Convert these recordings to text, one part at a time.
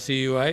CUI,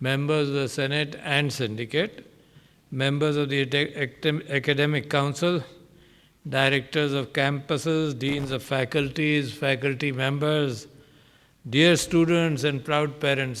members of the Senate and syndicate, members of the academic council, directors of campuses, deans of faculties, faculty members, dear students and proud parents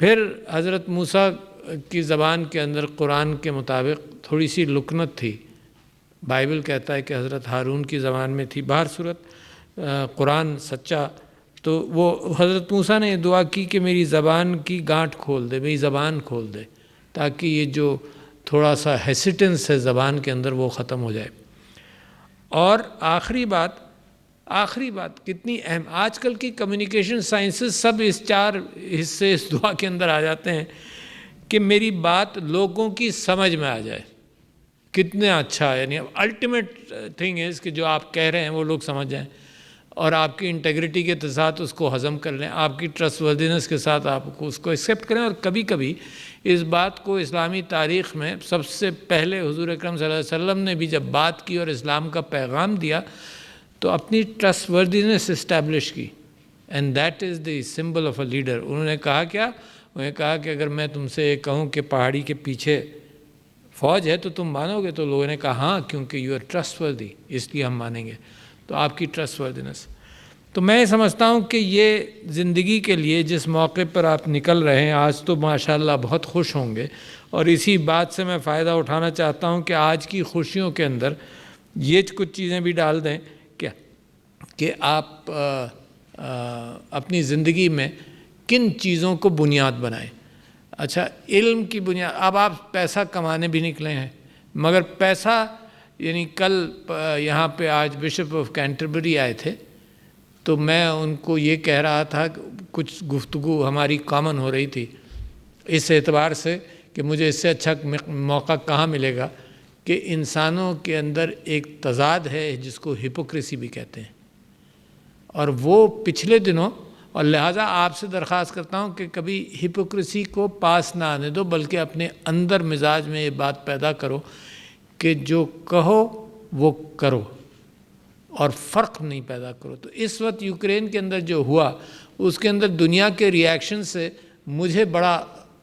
پھر حضرت موسیٰ کی زبان کے اندر قرآن کے مطابق تھوڑی سی لکنت تھی، بائبل کہتا ہے کہ حضرت ہارون کی زبان میں تھی، بہر صورت قرآن سچا، تو وہ حضرت موسیٰ نے یہ دعا کی کہ میری زبان کی گانٹھ کھول دے، میری زبان کھول دے، تاکہ یہ جو تھوڑا سا ہیسیٹنس ہے زبان کے اندر وہ ختم ہو جائے۔ اور آخری بات کتنی اہم، آج کل کی کمیونیکیشن سائنسز سب اس 4 حصے اس دعا کے اندر آ جاتے ہیں کہ میری بات لوگوں کی سمجھ میں آ جائے، کتنا اچھا، یعنی الٹیمیٹ تھنگ از کہ جو آپ کہہ رہے ہیں وہ لوگ سمجھ جائیں اور آپ کی انٹیگریٹی کے ساتھ اس کو ہضم کر لیں، آپ کی ٹرسٹ وردینس کے ساتھ آپ کو اس کو ایکسیپٹ کریں۔ اور کبھی کبھی اس بات کو اسلامی تاریخ میں سب سے پہلے حضور اکرم صلی اللہ علیہ وسلم نے بھی جب بات کی اور اسلام کا پیغام دیا تو اپنی ٹرسٹ وردینس اسٹیبلش کی، and that is the symbol of a leader. انہوں نے کہا کیا؟ انہوں نے کہا کہ اگر میں تم سے کہوں کہ پہاڑی کے پیچھے فوج ہے تو تم مانو گے؟ تو لوگوں نے کہا ہاں، کیونکہ یو آر ٹرسٹ وردی، اس لیے ہم مانیں گے۔ تو آپ کی ٹرسٹ وردینس، تو میں سمجھتا ہوں کہ یہ زندگی کے لیے جس موقع پر آپ نکل رہے ہیں، آج تو ماشاءاللہ بہت خوش ہوں گے، اور اسی بات سے میں فائدہ اٹھانا چاہتا ہوں کہ آج کی خوشیوں کے اندر یہ کچھ چیزیں بھی ڈال دیں کہ آپ اپنی زندگی میں کن چیزوں کو بنیاد بنائیں۔ اچھا، علم کی بنیاد، اب آپ پیسہ کمانے بھی نکلے ہیں، مگر پیسہ، یعنی کل یہاں پہ آج بشپ آف کینٹربری آئے تھے، تو میں ان کو یہ کہہ رہا تھا کہ کچھ گفتگو ہماری کامن ہو رہی تھی اس اعتبار سے کہ مجھے اس سے اچھا موقع کہاں ملے گا کہ انسانوں کے اندر ایک تضاد ہے جس کو ہپوکریسی بھی کہتے ہیں، اور وہ پچھلے دنوں، اور لہٰذا آپ سے درخواست کرتا ہوں کہ کبھی ہپوکریسی کو پاس نہ آنے دو، بلکہ اپنے اندر مزاج میں یہ بات پیدا کرو کہ جو کہو وہ کرو اور فرق نہیں پیدا کرو۔ تو اس وقت یوکرین کے اندر جو ہوا، اس کے اندر دنیا کے ری ایکشن سے مجھے بڑا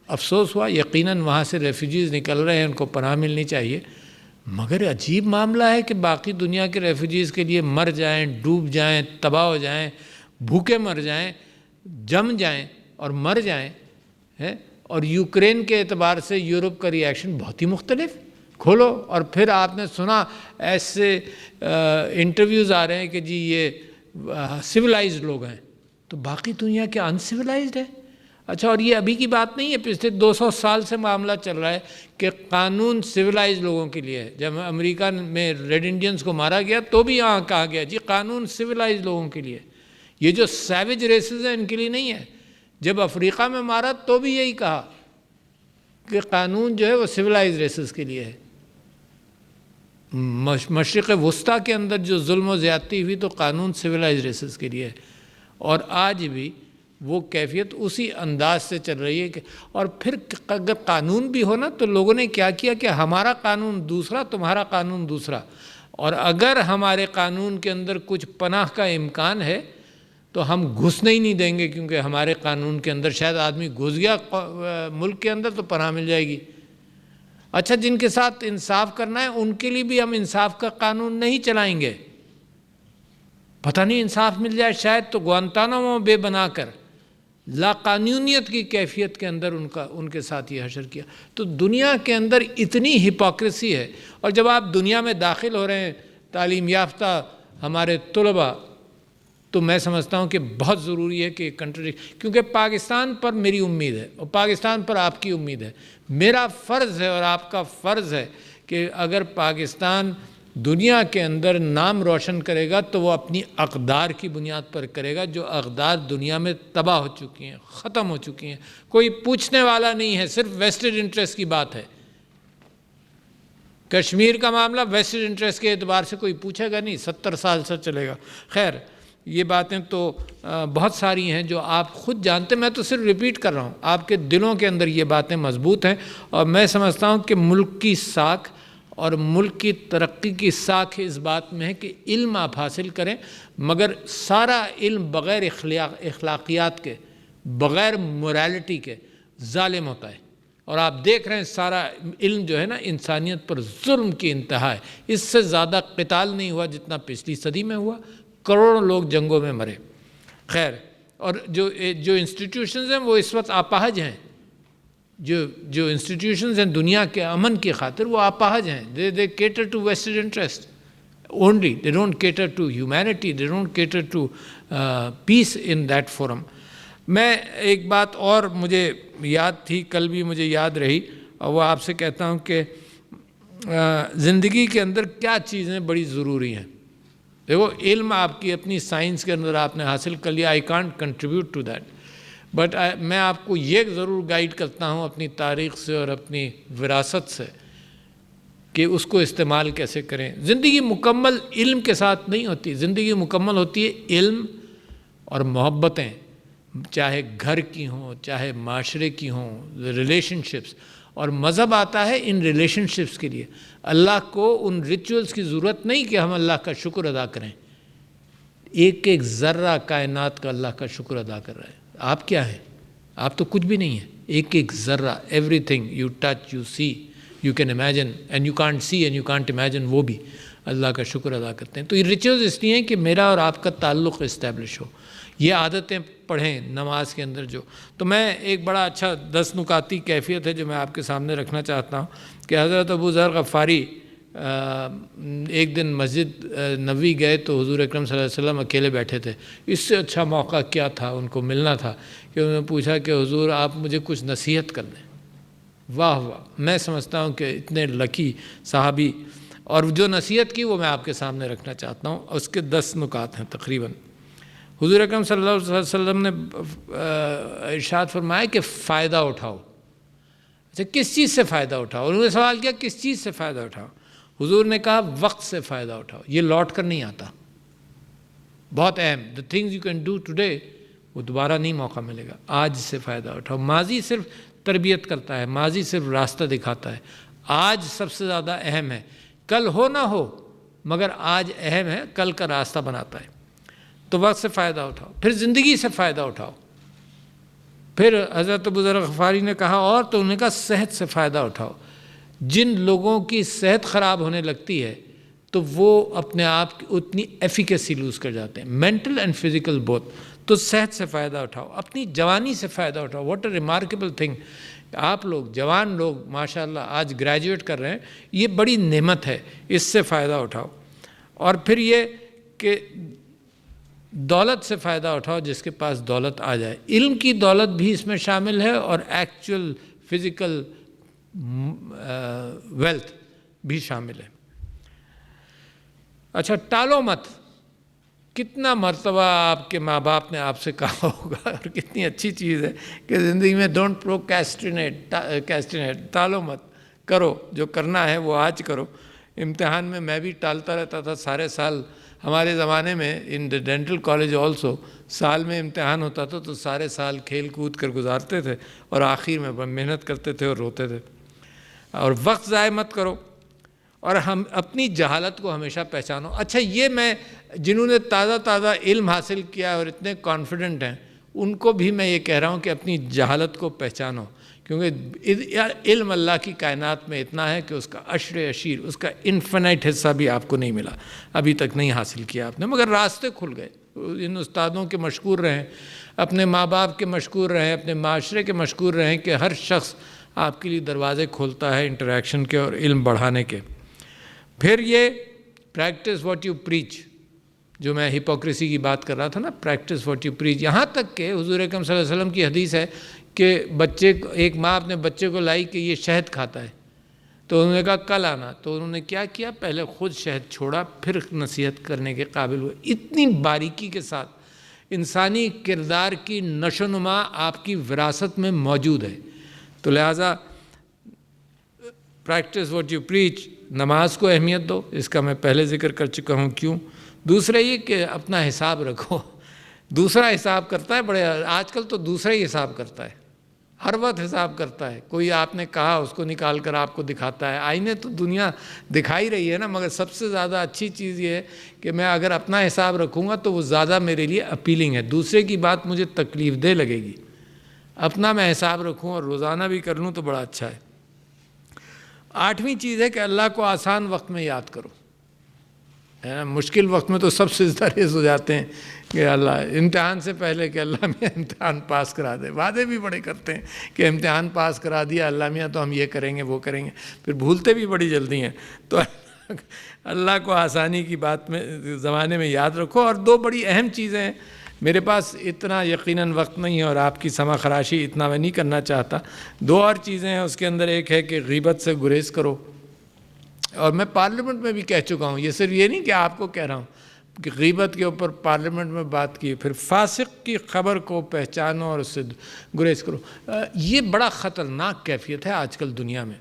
افسوس ہوا۔ یقیناً وہاں سے ریفیوجیز نکل رہے ہیں، ان کو پناہ ملنی چاہیے، مگر عجیب معاملہ ہے کہ باقی دنیا کے ریفیوجیز کے لیے مر جائیں، ڈوب جائیں، تباہ ہو جائیں، بھوکے مر جائیں، جم جائیں اور مر جائیں، اور یوکرین کے اعتبار سے یورپ کا ری ایکشن بہت ہی مختلف۔ کھولو، اور پھر آپ نے سنا ایسے انٹرویوز آ رہے ہیں کہ جی یہ سویلائزڈ لوگ ہیں، تو باقی دنیا کے ان سویلائزڈ ہے۔ اچھا، اور یہ ابھی کی بات نہیں ہے، پچھلے 200 سال سے معاملہ چل رہا ہے کہ قانون سویلائزڈ لوگوں کے لیے ہے۔ جب امریکہ میں ریڈ انڈینز کو مارا گیا تو بھی یہاں کہا گیا جی قانون سویلائزڈ لوگوں کے لیے، یہ جو سیویج ریسز ہیں ان کے لیے نہیں ہے۔ جب افریقہ میں مارا تو بھی یہی کہا کہ قانون جو ہے وہ سویلائزڈ ریسز کے لیے ہے۔ مشرق وسطیٰ کے اندر جو ظلم و زیادتی ہوئی تو قانون سویلائزڈ ریسز کے لیے ہے، اور آج بھی وہ کیفیت اسی انداز سے چل رہی ہے کہ، اور پھر اگر قانون بھی ہو نا تو لوگوں نے کیا کیا کہ ہمارا قانون دوسرا، تمہارا قانون دوسرا، اور اگر ہمارے قانون کے اندر کچھ پناہ کا امکان ہے تو ہم گھسنے ہی نہیں دیں گے، کیونکہ ہمارے قانون کے اندر شاید آدمی گھس گیا ملک کے اندر تو پناہ مل جائے گی۔ اچھا، جن کے ساتھ انصاف کرنا ہے ان کے لیے بھی ہم انصاف کا قانون نہیں چلائیں گے، پتہ نہیں انصاف مل جائے شاید، تو گوانتانامو بے بنا کر لا قانونیت کی کیفیت کے اندر ان کے ساتھ یہ حشر کیا۔ تو دنیا کے اندر اتنی ہپوکریسی ہے، اور جب آپ دنیا میں داخل ہو رہے ہیں تعلیم یافتہ ہمارے طلباء، تو میں سمجھتا ہوں کہ بہت ضروری ہے کہ کیونکہ پاکستان پر میری امید ہے اور پاکستان پر آپ کی امید ہے، میرا فرض ہے اور آپ کا فرض ہے کہ اگر پاکستان دنیا کے اندر نام روشن کرے گا تو وہ اپنی اقدار کی بنیاد پر کرے گا، جو اقدار دنیا میں تباہ ہو چکی ہیں، ختم ہو چکی ہیں، کوئی پوچھنے والا نہیں ہے، صرف ویسٹڈ انٹرسٹ کی بات ہے۔ کشمیر کا معاملہ ویسٹڈ انٹرسٹ کے اعتبار سے کوئی پوچھے گا نہیں، 70 سال سے چلے گا۔ خیر، یہ باتیں تو بہت ساری ہیں جو آپ خود جانتے، میں تو صرف ریپیٹ کر رہا ہوں، آپ کے دلوں کے اندر یہ باتیں مضبوط ہیں، اور میں سمجھتا ہوں کہ ملک کی ساکھ اور ملک کی ترقی کی ساکھ اس بات میں ہے کہ علم آپ حاصل کریں، مگر سارا علم بغیر اخلاقیات کے، بغیر موریلٹی کے ظالم ہوتا ہے، اور آپ دیکھ رہے ہیں سارا علم جو ہے نا انسانیت پر ظلم کی انتہا ہے۔ اس سے زیادہ قتال نہیں ہوا جتنا پچھلی صدی میں ہوا، کروڑوں لوگ جنگوں میں مرے۔ خیر، اور جو انسٹیٹیوشنز ہیں وہ اس وقت اپاہج ہیں، جو انسٹیٹیوشنز ہیں دنیا کے امن کی خاطر وہ اپاہج ہیں. They cater to vested interest only. They don't cater to humanity. They don't cater to peace in that forum. میں ایک بات اور مجھے یاد تھی, کل بھی مجھے یاد رہی, اور وہ آپ سے کہتا ہوں کہ زندگی کے اندر کیا چیزیں بڑی ضروری ہیں. دیکھو, علم آپ کی اپنی سائنس کے اندر آپ نے حاصل کر لیا, I can't contribute to that, but میں آپ کو یہ ضرور گائیڈ کرتا ہوں اپنی تاریخ سے اور اپنی وراثت سے کہ اس کو استعمال کیسے کریں. زندگی مکمل علم کے ساتھ نہیں ہوتی, زندگی مکمل ہوتی ہے علم اور محبتیں, چاہے گھر کی ہوں, چاہے معاشرے کی ہوں, ریلیشن شپس. اور مذہب آتا ہے ان ریلیشن شپس کے لیے. اللہ کو ان ریچولز کی ضرورت نہیں کہ ہم اللہ کا شکر ادا کریں. ایک ایک ذرہ کائنات کا اللہ کا شکر ادا کر رہا ہے. آپ کیا ہیں؟ آپ تو کچھ بھی نہیں ہیں. ایک ایک ذرہ, everything you touch, you see, you can imagine and you can't see and you can't imagine, وہ بھی اللہ کا شکر ادا کرتے ہیں. تو یہ ریچولز اس لیے ہیں کہ میرا اور آپ کا تعلق اسٹیبلش ہو. یہ عادتیں پڑھیں نماز کے اندر جو. تو میں ایک بڑا اچھا 10 نکاتی کیفیت ہے جو میں آپ کے سامنے رکھنا چاہتا ہوں کہ حضرت ابو ذر غفاری ایک دن مسجد نبوی گئے تو حضور اکرم صلی اللہ علیہ وسلم اکیلے بیٹھے تھے. اس سے اچھا موقع کیا تھا, ان کو ملنا تھا کہ انہوں نے پوچھا کہ حضور آپ مجھے کچھ نصیحت کر دیں. واہ واہ, میں سمجھتا ہوں کہ اتنے لکی صحابی, اور جو نصیحت کی وہ میں آپ کے سامنے رکھنا چاہتا ہوں. اس کے 10 نکات ہیں تقریباً. حضور اکرم صلی اللہ علیہ وسلم نے ارشاد فرمایا کہ فائدہ اٹھاؤ. اچھا, کس چیز سے فائدہ اٹھاؤ؟ انہوں نے سوال کیا کس چیز سے فائدہ اٹھاؤ؟ حضور نے کہا وقت سے فائدہ اٹھاؤ. یہ لوٹ کر نہیں آتا, بہت اہم. the things you can do today وہ دوبارہ نہیں موقع ملے گا. آج سے فائدہ اٹھاؤ. ماضی صرف تربیت کرتا ہے, ماضی صرف راستہ دکھاتا ہے. آج سب سے زیادہ اہم ہے. کل ہو نہ ہو مگر آج اہم ہے, کل کا راستہ بناتا ہے. تو وقت سے فائدہ اٹھاؤ. پھر زندگی سے فائدہ اٹھاؤ. پھر حضرت ابو ذر غفاری نے کہا اور, تو انہوں نے کہا صحت سے فائدہ اٹھاؤ. جن لوگوں کی صحت خراب ہونے لگتی ہے تو وہ اپنے آپ کی اتنی ایفیکیسی لوز کر جاتے ہیں, مینٹل اینڈ فزیکل بوتھ. تو صحت سے فائدہ اٹھاؤ. اپنی جوانی سے فائدہ اٹھاؤ. What a remarkable thing. آپ لوگ جوان لوگ ماشاءاللہ آج گریجویٹ کر رہے ہیں, یہ بڑی نعمت ہے, اس سے فائدہ اٹھاؤ. اور پھر یہ کہ دولت سے فائدہ اٹھاؤ جس کے پاس دولت آ جائے. علم کی دولت بھی اس میں شامل ہے اور ایکچوئل فزیکل ویلتھ بھی شامل ہے. اچھا, ٹالو مت. کتنا مرتبہ آپ کے ماں باپ نے آپ سے کہا ہوگا, اور کتنی اچھی چیز ہے کہ زندگی میں ڈونٹ پروکیسٹینیٹ, ٹالو مت, کرو جو کرنا ہے وہ آج کرو. امتحان میں میں بھی ٹالتا رہتا تھا سارے سال. ہمارے زمانے میں ان ڈینٹل کالج آلسو سال میں امتحان ہوتا تھا تو سارے سال کھیل کود کر گزارتے تھے اور آخر میں محنت کرتے تھے اور روتے تھے. اور وقت ضائع مت کرو, اور ہم اپنی جہالت کو ہمیشہ پہچانو. اچھا, یہ میں جنہوں نے تازہ علم حاصل کیا اور اتنے کانفیڈنٹ ہیں ان کو بھی میں یہ کہہ رہا ہوں کہ اپنی جہالت کو پہچانو, کیونکہ علم اللہ کی کائنات میں اتنا ہے کہ اس کا عشر اشیر, اس کا انفینائٹ حصہ بھی آپ کو نہیں ملا, ابھی تک نہیں حاصل کیا آپ نے, مگر راستے کھل گئے. ان استادوں کے مشکور رہیں, اپنے ماں باپ کے مشکور رہیں, اپنے معاشرے کے مشکور رہیں کہ ہر شخص آپ کے لیے دروازے کھولتا ہے انٹریکشن کے اور علم بڑھانے کے. پھر یہ پریکٹس واٹ یو پریچ, جو میں ہپوکریسی کی بات کر رہا تھا نا, پریکٹس واٹ یو پریچ. یہاں تک کہ حضور اکرم صلی اللہ علیہ وسلم کی حدیث ہے کہ ایک ماں اپنے بچے کو لائی کہ یہ شہد کھاتا ہے, تو انہوں نے کہا کل آنا. تو انہوں نے کیا کیا, پہلے خود شہد چھوڑا, پھر نصیحت کرنے کے قابل ہوئے. اتنی باریکی کے ساتھ انسانی کردار کی نشو و نما آپ کی وراثت میں موجود ہے. تو لہٰذا پریکٹس واٹ یو پریچ. نماز کو اہمیت دو, اس کا میں پہلے ذکر کر چکا ہوں کیوں. دوسرا یہ کہ اپنا حساب رکھو. دوسرا حساب کرتا ہے, بڑے آج کل تو دوسرا ہی حساب کرتا ہے, ہر وقت حساب کرتا ہے. کوئی آپ نے کہا اس کو نکال کر آپ کو دکھاتا ہے. آئینے تو دنیا دکھائی رہی ہے نا, مگر سب سے زیادہ اچھی چیز یہ ہے کہ میں اگر اپنا حساب رکھوں گا تو وہ زیادہ میرے لیے اپیلنگ ہے. دوسرے کی بات مجھے تکلیف دہ لگے گی. اپنا میں حساب رکھوں اور روزانہ بھی کر لوں تو بڑا اچھا ہے. 8ویں چیز ہے کہ اللہ کو آسان وقت میں یاد کرو. ہے نا. مشکل وقت میں تو سب سجدہ ریز ہو جاتے ہیں کہ اللہ امتحان سے پہلے کہ اللہ میاں امتحان پاس کرا دے. وعدے بھی بڑے کرتے ہیں کہ امتحان پاس کرا دیا اللہ میاں تو ہم یہ کریں گے وہ کریں گے, پھر بھولتے بھی بڑی جلدی ہیں. تو اللہ کو آسانی کی بات میں زمانے میں یاد رکھو. اور دو بڑی اہم چیزیں ہیں, میرے پاس اتنا یقیناً وقت نہیں ہے اور آپ کی سمع خراشی اتنا میں نہیں کرنا چاہتا. دو اور چیزیں ہیں اس کے اندر. ایک ہے کہ غیبت سے گریز کرو, اور میں پارلیمنٹ میں بھی کہہ چکا ہوں, یہ صرف یہ نہیں کہ آپ کو کہہ رہا ہوں کہ غیبت کے اوپر پارلیمنٹ میں بات کی. پھر فاسق کی خبر کو پہچانو اور اس سے گریز کرو. یہ بڑا خطرناک کیفیت ہے آج کل دنیا میں,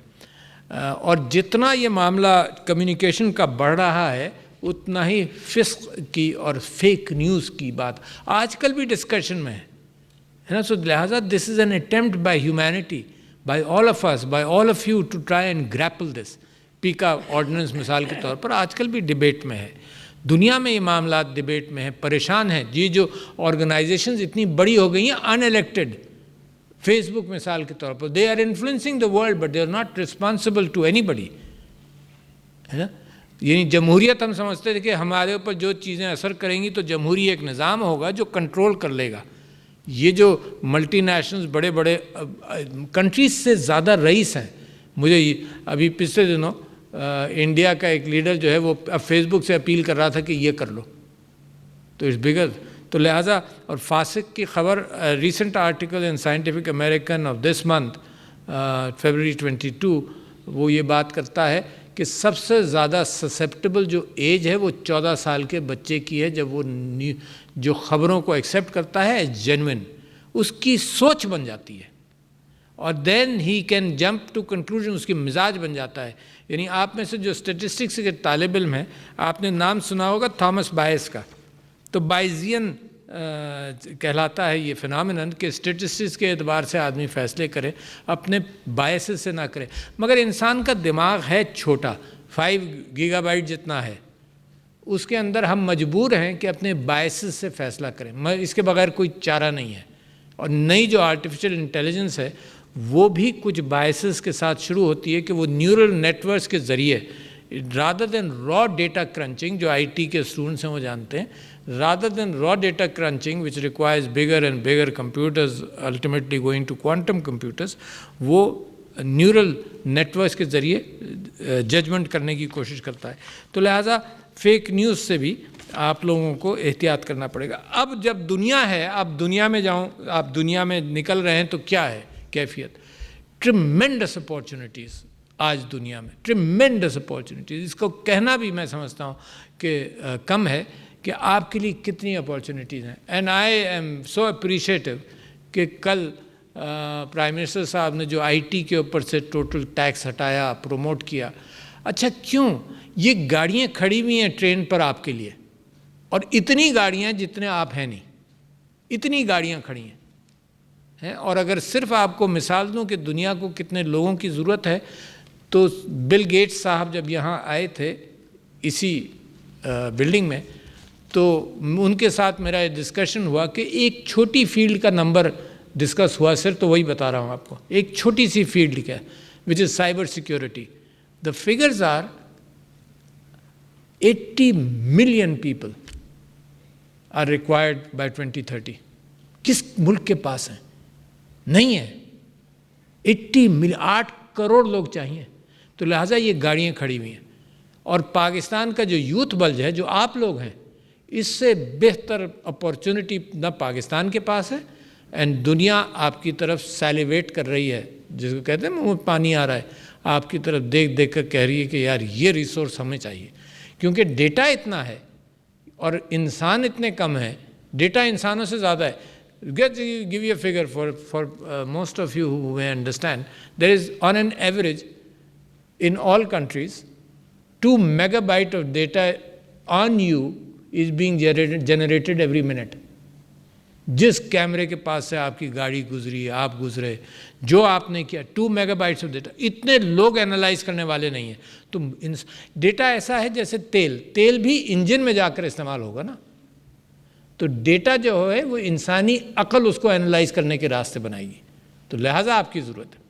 اور جتنا یہ معاملہ کمیونیکیشن کا بڑھ رہا ہے اتنا ہی فسق کی اور فیک نیوز کی بات آج کل بھی ڈسکشن میں ہے نا. سو لہٰذا this is an attempt by humanity, by all of us, by all of you to try and grapple this. PECA ordinance مثال کے طور پر آج کل بھی ڈیبیٹ میں ہے, دنیا میں یہ معاملات ڈیبیٹ میں ہیں, پریشان ہیں. یہ جو آرگنائزیشنز اتنی بڑی ہو گئی ہیں ان الیکٹڈ, فیس بک مثال کے طور پر, they are influencing the world but they are not responsible to anybody, ہے نا. یعنی جمہوریت ہم سمجھتے تھے کہ ہمارے اوپر جو چیزیں اثر کریں گی تو جمہوری ایک نظام ہوگا جو کنٹرول کر لے گا. یہ جو ملٹی نیشنلز بڑے بڑے کنٹریز سے زیادہ رئیس ہیں. مجھے ابھی پچھلے دنوں انڈیا کا ایک لیڈر جو ہے وہ اب فیس بک سے اپیل کر رہا تھا کہ یہ کر لو, تو اٹس بگر. تو لہٰذا اور فاسق کی خبر, recent article in scientific American of this month February 22, وہ یہ بات کرتا ہے کہ سب سے زیادہ سسیپٹیبل جو ایج ہے وہ 14 سال کے بچے کی ہے, جب وہ جو خبروں کو ایکسیپٹ کرتا ہے جینوئن, اس کی سوچ بن جاتی ہے, اور دین ہی کین جمپ ٹو کنکلوژن, اس کی مزاج بن جاتا ہے. یعنی آپ میں سے جو اسٹیٹسٹکس کے طالب علم ہیں, آپ نے نام سنا ہوگا تھامس بائس کا. تو بائزین کہلاتا ہے یہ فنامنن کہ اسٹیٹسٹکس کے اعتبار سے آدمی فیصلے کرے, اپنے بائسز سے نہ کرے. مگر انسان کا دماغ ہے چھوٹا, 5 گیگا بائٹ جتنا ہے, اس کے اندر ہم مجبور ہیں کہ اپنے بائسز سے فیصلہ کریں, اس کے بغیر کوئی چارہ نہیں ہے. اور نئی جو آرٹیفیشل انٹیلیجنس ہے وہ بھی کچھ بائسز کے ساتھ شروع ہوتی ہے کہ وہ نیورل نیٹ ورکس کے ذریعے rather than raw data crunching, جو آئی ٹی کے اسٹوڈنٹس ہیں وہ جانتے ہیں, rather than raw data crunching which requires bigger and bigger computers ultimately going to quantum computers, وہ نیورل نیٹورکس کے ذریعے ججمنٹ کرنے کی کوشش کرتا ہے. تو لہٰذا فیک نیوز سے بھی آپ لوگوں کو احتیاط کرنا پڑے گا. اب جب دنیا ہے, اب دنیا میں جاؤں, آپ دنیا میں نکل رہے ہیں تو کیا ہے کیفیت؟ ٹریمینڈس اپارچونیٹیز آج دنیا میں, ٹریمینڈس اپارچونیٹیز. اس کو کہنا بھی میں سمجھتا ہوں کہ کم ہے کہ آپ کے لیے کتنی اپارچونیٹیز ہیں. And I am so appreciative کہ کل پرائم منسٹر صاحب نے جو آئی ٹی کے اوپر سے ٹوٹل ٹیکس ہٹایا, پروموٹ کیا. اچھا کیوں؟ یہ گاڑیاں کھڑی ہوئی ہیں ٹرین پر آپ کے لیے, اور اتنی گاڑیاں جتنے آپ ہیں نہیں, اتنی گاڑیاں کھڑی ہیں. اور اگر صرف آپ کو مثال دوں کہ دنیا کو کتنے لوگوں کی ضرورت ہے, تو بل گیٹس صاحب جب یہاں آئے تھے اسی بلڈنگ میں, تو ان کے ساتھ میرا یہ ڈسکشن ہوا کہ ایک چھوٹی فیلڈ کا نمبر ڈسکس ہوا. صرف تو وہی بتا رہا ہوں آپ کو, ایک چھوٹی سی فیلڈ کا which is cyber security. The figures are 80 million people are required by 2030. کس ملک کے پاس ہیں؟ نہیں ہے. 80 ملین, 8 کروڑ لوگ چاہیے. تو لہٰذا یہ گاڑیاں کھڑی ہوئی ہیں. اور پاکستان کا جو یوتھ بلج ہے, جو آپ لوگ ہیں, اس سے بہتر اپارچونٹی نہ پاکستان کے پاس ہے, اینڈ دنیا آپ کی طرف سیلیویٹ کر رہی ہے, جس کو کہتے ہیں منہ میں پانی آ رہا ہے, آپ کی طرف دیکھ دیکھ کر کہہ رہی ہے کہ یار یہ ریسورس ہمیں چاہیے. کیونکہ ڈیٹا اتنا ہے اور انسان اتنے کم ہیں, ڈیٹا انسانوں سے زیادہ ہے. Give you a figure for most of you who may understand. There is on an average in all countries 2 megabyte of data on you is being generated every minute. جس کیمرے کے پاس سے آپ کی گاڑی گزری, آپ گزرے, جو آپ نے کیا, 2 میگا آف ڈیٹا. اتنے لوگ انالائز کرنے والے نہیں ہیں. تو ڈیٹا ایسا ہے جیسے تیل بھی انجن میں جا کر استعمال ہوگا نا. تو ڈیٹا جو ہے وہ انسانی عقل اس کو انالائز کرنے کے راستے بنائے گی. تو لہٰذا آپ کی ضرورت ہے.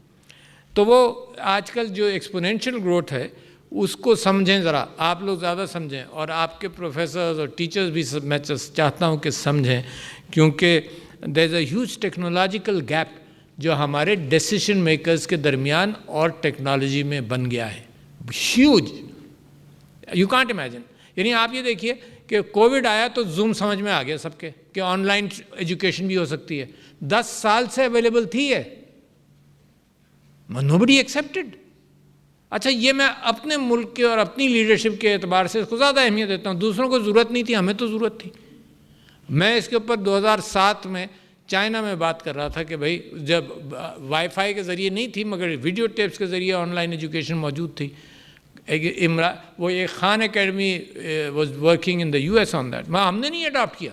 تو وہ آج کل جو ایکسپونینشیل گروتھ ہے اس کو سمجھیں ذرا، آپ لوگ زیادہ سمجھیں، اور آپ کے پروفیسرز اور ٹیچرز بھی میں چاہتا ہوں کہ سمجھیں، کیونکہ دیر از اے ہیوج ٹیکنالوجیکل گیپ جو ہمارے ڈیسیشن میکرز کے درمیان اور ٹیکنالوجی میں بن گیا ہے، ہیوج، یو کانٹ امیجن. یعنی آپ یہ دیکھیے کہ کووڈ آیا تو زوم سمجھ میں آ گیا سب کے کہ آن لائن ایجوکیشن بھی ہو سکتی ہے. 10 سال سے اویلیبل تھی ہے، نوبڈی ایکسیپٹڈ. اچھا یہ میں اپنے ملک کے اور اپنی لیڈرشپ کے اعتبار سے اس کو زیادہ اہمیت دیتا ہوں. دوسروں کو ضرورت نہیں تھی، ہمیں تو ضرورت تھی. میں اس کے اوپر 2007 میں چائنا میں بات کر رہا تھا کہ بھائی جب وائی فائی کے ذریعے نہیں تھی مگر ویڈیو ٹیپس کے ذریعے آن لائن ایجوکیشن موجود تھی. وہ ایک Khan academy was working in the U S on that. ہم نے نہیں اڈاپٹ کیا،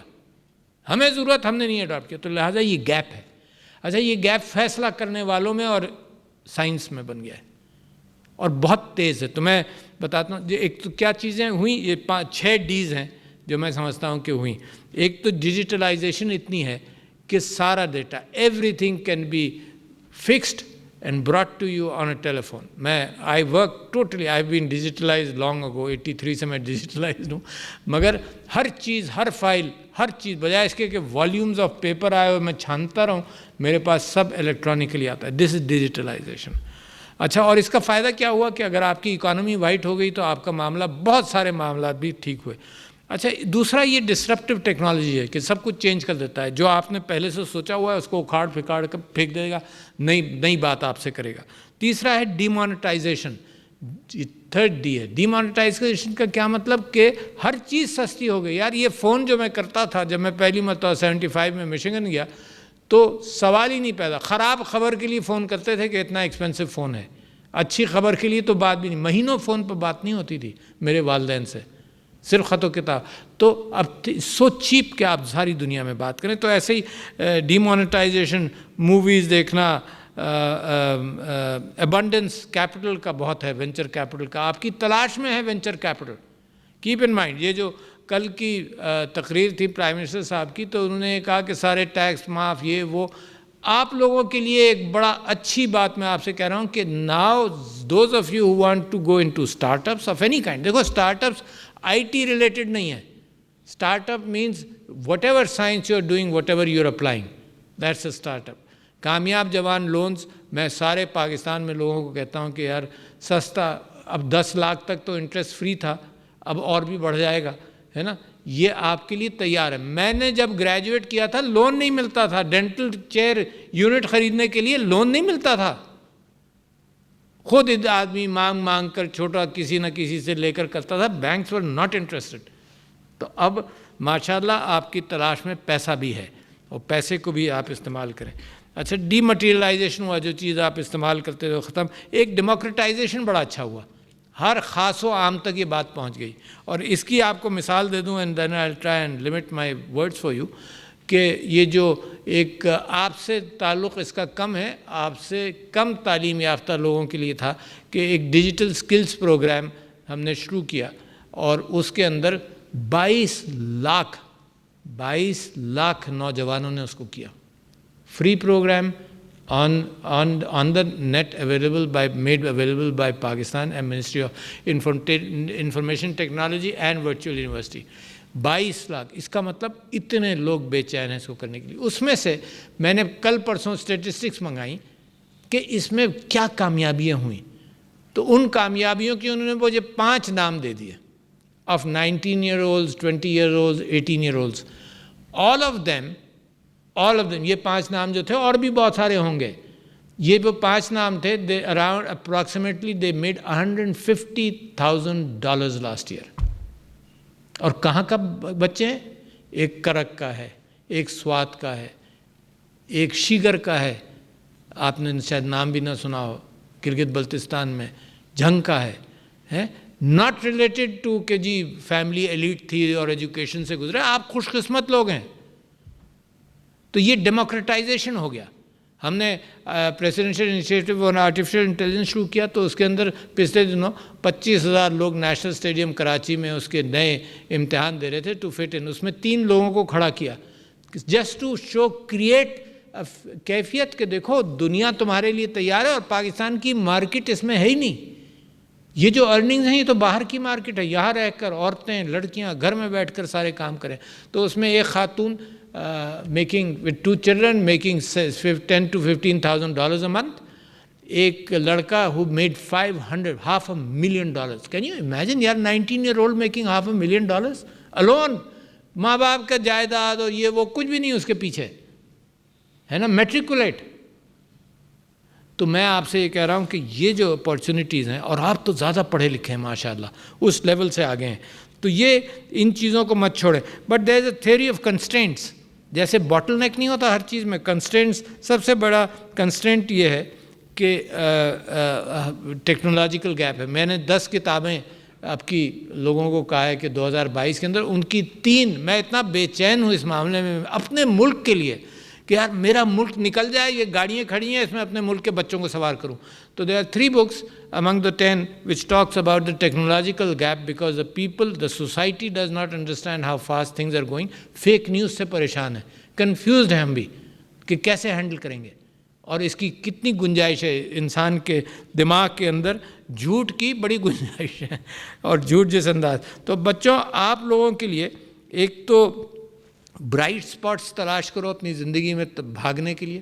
ہمیں ضرورت، ہم نے نہیں اڈاپٹ کیا، تو لہٰذا یہ گیپ ہے. اچھا یہ گیپ فیصلہ کرنے والوں میں اور سائنس میں بن گیا ہے اور بہت تیز ہے. تو میں بتاتا ہوں ایک تو کیا چیزیں ہوئیں، یہ 6 ڈیز ہیں جو میں سمجھتا ہوں کہ ہوئیں. ایک تو ڈیجیٹلائزیشن اتنی ہے کہ سارا data everything can be fixed and brought to you on a telephone. میں I work totally, I been digitalize long ago, 83 سے میں ڈیجیٹلائزڈ ہوں، مگر ہر چیز، ہر فائل، ہر چیز بجائے اس کے کہ والیومز آف پیپر آئے ہوئے میں چھانتا رہوں، میرے پاس سب الیکٹرانکلی آتا ہے. دس از ڈیجیٹلائزیشن. اچھا اور اس کا فائدہ کیا ہوا کہ اگر آپ کی اکانومی وائٹ ہو گئی تو آپ کا معاملہ، بہت سارے معاملات بھی ٹھیک ہوئے. اچھا دوسرا یہ ڈسرپٹیو ٹیکنالوجی ہے کہ سب کچھ چینج کر دیتا ہے. جو آپ نے پہلے سے سوچا ہوا ہے اس کو اکھاڑ پھکاڑ کر پھینک دے گا، نئی بات آپ سے کرے گا. تیسرا ہے ڈی مانیٹائزیشن. 3rd ڈی ہے. ڈی مانیٹائزیشن کا کیا مطلب کہ ہر چیز سستی ہو گئی. یار یہ فون جو میں کرتا تھا جب میں پہلی مرتبہ 75 میں مشیگن گیا تو سوال ہی نہیں پیدا. خراب خبر کے لیے فون کرتے تھے کہ اتنا ایکسپینسو فون ہے، اچھی خبر کے لیے تو بات بھی نہیں، مہینوں فون پہ بات نہیں ہوتی تھی میرے والدین سے، صرف خط و کتاب. تو اب سو چیپ کہ آپ ساری دنیا میں بات کریں. تو ایسے ہی ڈی مانیٹائزیشن، موویز دیکھنا، ایبنڈنس کیپٹل کا بہت ہے، وینچر کیپٹل کا. آپ کی تلاش میں ہے venture capital. Keep in mind یہ جو کل کی تقریر تھی پرائم منسٹر صاحب کی، تو انہوں نے کہا کہ سارے ٹیکس معاف، یہ وہ. آپ لوگوں کے لیے ایک بڑا اچھی بات میں آپ سے کہہ رہا ہوں کہ now those of you who want to go into startups of any kind. دیکھو startups I T related نہیں ہے. Startup means whatever science you are doing, whatever you are applying, that's a startup. کامیاب جوان loans, میں سارے پاکستان میں لوگوں کو کہتا ہوں کہ یار سستا، اب 10 لاکھ تک تو انٹرسٹ فری تھا، اب اور بھی بڑھ جائے گا، ہے نا. یہ آپ کے لیے تیار ہے. میں نے جب گریجویٹ کیا تھا لون نہیں ملتا تھا، ڈینٹل چیئر یونٹ خریدنے کے لیے لون نہیں ملتا تھا. خود آدمی مانگ کر چھوٹا کسی نہ کسی سے لے کر کرتا تھا. Banks were not interested. تو اب ماشاءاللہ آپ کی تلاش میں پیسہ بھی ہے اور پیسے کو بھی آپ استعمال کریں. اچھا ڈی مٹیریلائزیشن ہوا، جو چیز آپ استعمال کرتے ہوئے ختم. ایک ڈیموکریٹائزیشن بڑا اچھا ہوا، ہر خاص و عام تک یہ بات پہنچ گئی. اور اس کی آپ کو مثال دے دوں، and then I will try and limit my words for you, کہ یہ جو ایک آپ سے تعلق اس کا کم ہے، آپ سے کم تعلیم یافتہ لوگوں کے لیے تھا، کہ ایک ڈیجیٹل سکلز پروگرام ہم نے شروع کیا اور اس کے اندر 22 لاکھ نوجوانوں نے اس کو کیا. Free program on the net made available by Pakistan and Ministry of Information Technology and Virtual University. 22 lakh. اس کا مطلب اتنے لوگ بے چین ہیں اس کو کرنے کے لیے. اس میں سے میں نے کل پرسوں اسٹیٹسٹکس منگائیں کہ اس میں کیا کامیابیاں ہوئیں. تو ان کامیابیوں کی انہوں نے مجھے 5 نام دے دیے of 19 year olds, 20 year olds, 18 year olds. all of them, یہ 5 نام جو تھے، اور بھی بہت سارے ہوں گے، یہ جو 5 نام تھے، around approximately they made $150,000 last year. اور کہاں کا بچے ہیں؟ ایک کرک کا ہے، ایک سوات کا ہے، ایک شیگر کا ہے، آپ نے شاید نام بھی نہ سنا ہو، گلگت بلتستان میں جھنگ کا ہے. ناٹ ریلیٹڈ ٹو کہ جی فیملی ایلیٹ تھی اور ایجوکیشن سے گزرے، آپ خوش قسمت لوگ ہیں. تو یہ ڈیموکریٹائزیشن ہو گیا. ہم نے پریزیڈنشیل انیشیٹو آن آرٹیفیشیل انٹیلیجنس شروع کیا، تو اس کے اندر پچھلے دنوں 25,000 لوگ نیشنل اسٹیڈیم کراچی میں اس کے نئے امتحان دے رہے تھے ٹو فٹ ان. اس میں 3 لوگوں کو کھڑا کیا جسٹ ٹو شو کریٹ کیفیت کہ دیکھو دنیا تمہارے لیے تیار ہے اور پاکستان کی مارکیٹ اس میں ہے ہی نہیں. یہ جو ارننگز ہیں یہ تو باہر کی مارکیٹ ہے. یہاں رہ کر عورتیں لڑکیاں گھر میں بیٹھ کر سارے کام کریں. تو اس میں ایک خاتون making with 2 children making $10,000 to $15,000 a month. ایک لڑکا who made $500,000. Can you imagine یار 19-year-old making $500,000 alone. ماں باپ کا جائیداد اور یہ وہ کچھ بھی نہیں اس کے پیچھے ہے نا, میٹریکولیٹ. تو میں آپ سے یہ کہہ رہا ہوں کہ یہ جو اپارچونیٹیز ہیں, اور آپ تو زیادہ پڑھے لکھے ہیں ماشاءاللہ, اس لیول سے آگے ہیں, تو یہ ان چیزوں کو مت چھوڑیں. But there is a theory of constraints. جیسے باٹل نیک نہیں ہوتا ہر چیز میں, کنسٹرینٹس سب سے بڑا کنسٹرینٹ یہ ہے کہ ٹیکنالوجیکل گیپ ہے. میں نے 10 کتابیں آپ کی لوگوں کو کہا ہے کہ 2022 کے اندر ان کی 3, میں اتنا بے چین ہوں اس معاملے میں اپنے ملک کے لیے کہ یار میرا ملک نکل جائے, یہ گاڑیاں کھڑی ہیں اس میں اپنے ملک کے بچوں کو سوار کروں. تو there are 3 books among the 10 which talks about the technological gap because the people, the society does not understand how fast things are going. Fake news سے پریشان ہے, کنفیوزڈ ہیں ہم بھی کہ کیسے ہینڈل کریں گے, اور اس کی کتنی گنجائش ہے انسان کے دماغ کے اندر, جھوٹ کی بڑی گنجائش ہے, اور جھوٹ جس انداز. تو بچوں آپ لوگوں کے لیے ایک تو برائٹ سپاٹس تلاش کرو اپنی زندگی میں بھاگنے کے لیے,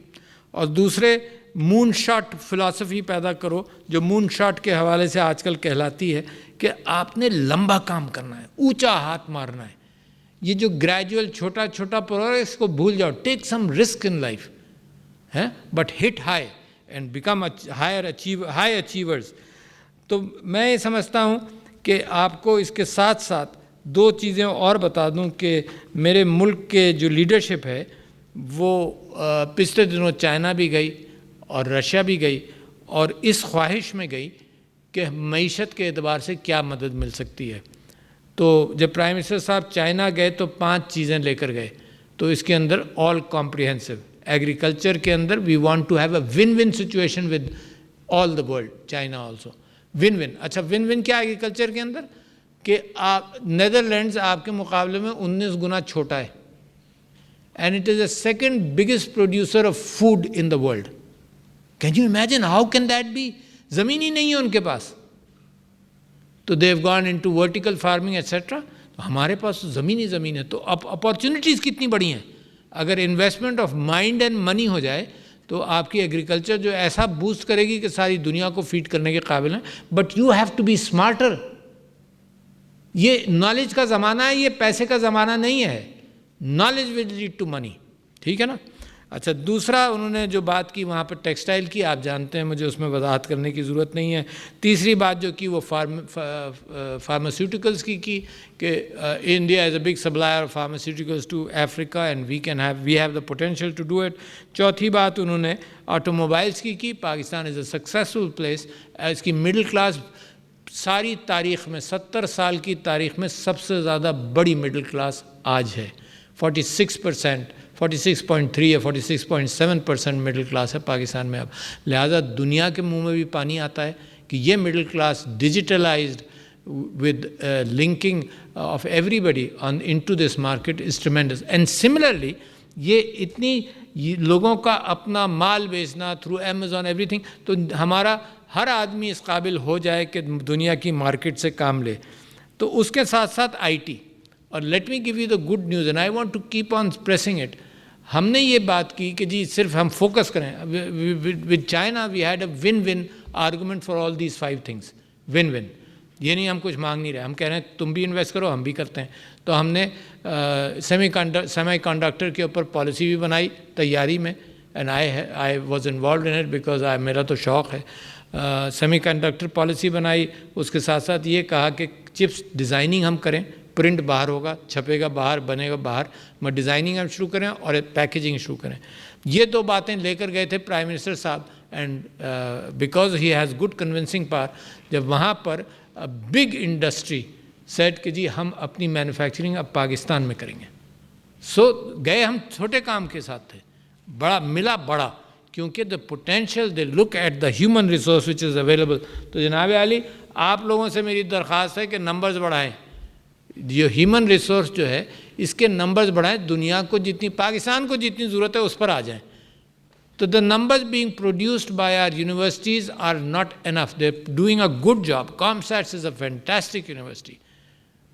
اور دوسرے مون شاٹ فلاسفی پیدا کرو جو مون شاٹ کے حوالے سے آج کل کہلاتی ہے کہ آپ نے لمبا کام کرنا ہے, اونچا ہاتھ مارنا ہے. یہ جو گریجول چھوٹا چھوٹا پروگریس کو بھول جاؤ, ٹیک سم رسک ان لائف ہے, but hit high and become high achievers. تو میں یہ سمجھتا ہوں کہ آپ کو اس کے ساتھ ساتھ 2 چیزیں اور بتا دوں کہ میرے ملک کے جو لیڈرشپ ہے وہ پچھلے دنوں چائنا بھی گئی اور رشیا بھی گئی, اور اس خواہش میں گئی کہ معیشت کے اعتبار سے کیا مدد مل سکتی ہے. تو جب پرائم منسٹر صاحب چائنا گئے تو 5 چیزیں لے کر گئے. تو اس کے اندر آل کمپریہنسو ایگریکلچر کے اندر we want to have a one win situation with all the world, China also win win. اچھا ون ون کیا ایگریکلچر کے اندر کہ آپ نیدرلینڈز آپ کے مقابلے میں 19 گنا چھوٹا ہے, and it is a second biggest producer of food in the world. Can you imagine how can that be? زمین ہی نہیں ہے ان کے پاس, تو they have gone into vertical farming etcetera. ہمارے پاس تو زمین ہی زمین ہے. تو اب اپارچونیٹیز کتنی بڑی ہیں اگر investment of mind and money ہو جائے تو آپ کی ایگریکلچر جو ایسا بوسٹ کرے گی کہ ساری دنیا کو فیڈ کرنے کے قابل ہیں. But you have to be smarter. یہ نالج کا زمانہ ہے, یہ پیسے کا زمانہ نہیں ہے. Knowledge will lead to money, ٹھیک ہے نا. اچھا دوسرا انہوں نے جو بات کی وہاں پہ ٹیکسٹائل کی, آپ جانتے ہیں مجھے اس میں وضاحت کرنے کی ضرورت نہیں ہے. تیسری بات جو کی وہ فارماسیوٹیکلس کی کہ India is a big supplier of pharmaceuticals to Africa and we have the potential to do it. چوتھی بات انہوں نے آٹو موبائلس کی Pakistan is a successful place. اس کی مڈل کلاس ساری تاریخ میں 70 سال کی تاریخ میں سب سے زیادہ بڑی مڈل کلاس آج ہے. 46%, 46.3 یا 46.7% مڈل کلاس ہے پاکستان میں اب. لہٰذا دنیا کے منہ میں بھی پانی آتا ہے کہ یہ middle class digitalized with linking of everybody into this market is tremendous. And similarly یہ اتنی لوگوں کا اپنا مال بیچنا تھرو امیزون ایوری تھنگ, تو ہمارا ہر آدمی اس قابل ہو جائے کہ دنیا کی مارکیٹ سے کام لے. تو اس کے ساتھ ساتھ آئی ٹی. اور let me give you the good news and I want to keep on pressing it. ہم نے یہ بات کی کہ جی صرف ہم فوکس کریں. With China we had a one one argument for all these 5 things. One one, یہ نہیں ہم کچھ مانگ نہیں رہے, ہم کہہ رہے ہیں تم بھی انویسٹ کرو ہم بھی کرتے ہیں. تو ہم نے سیمی کنڈکٹر کے اوپر پالیسی بھی بنائی تیاری میں, and I was involved in it because میرا تو شوق ہے. سیمی کنڈکٹر پالیسی بنائی. اس کے ساتھ ساتھ یہ کہا کہ چپس ڈیزائننگ ہم کریں, پرنٹ باہر ہوگا, چھپے گا باہر, بنے گا باہر, میں ڈیزائننگ ہم شروع کریں اور پیکیجنگ شروع کریں. یہ 2 باتیں لے کر گئے تھے پرائم منسٹر صاحب, and because he has good convincing power. جب وہاں پر بگ انڈسٹری سیٹ کہ جی ہم اپنی مینوفیکچرنگ اب پاکستان میں کریں گے. سو گئے ہم چھوٹے کام کے ساتھ تھے, بڑا ملا بڑا, کیونکہ the potential they look at the human resource which is available. تو جناب عالی آپ لوگوں سے میری درخواست ہے کہ نمبرز بڑھائیں. جو ہیومن ریسورس جو ہے اس کے نمبرز بڑھائیں. دنیا کو جتنی, پاکستان کو جتنی ضرورت ہے اس پر آ جائیں. So the numbers being produced by our universities are not enough. They're doing a good job. ComStats is a fantastic university.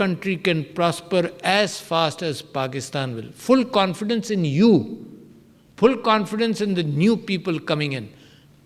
country can prosper as fast as Pakistan will. Full confidence in you, full confidence in the new people coming in.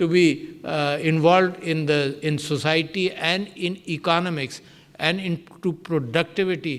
to be involved in society and in economics and into productivity.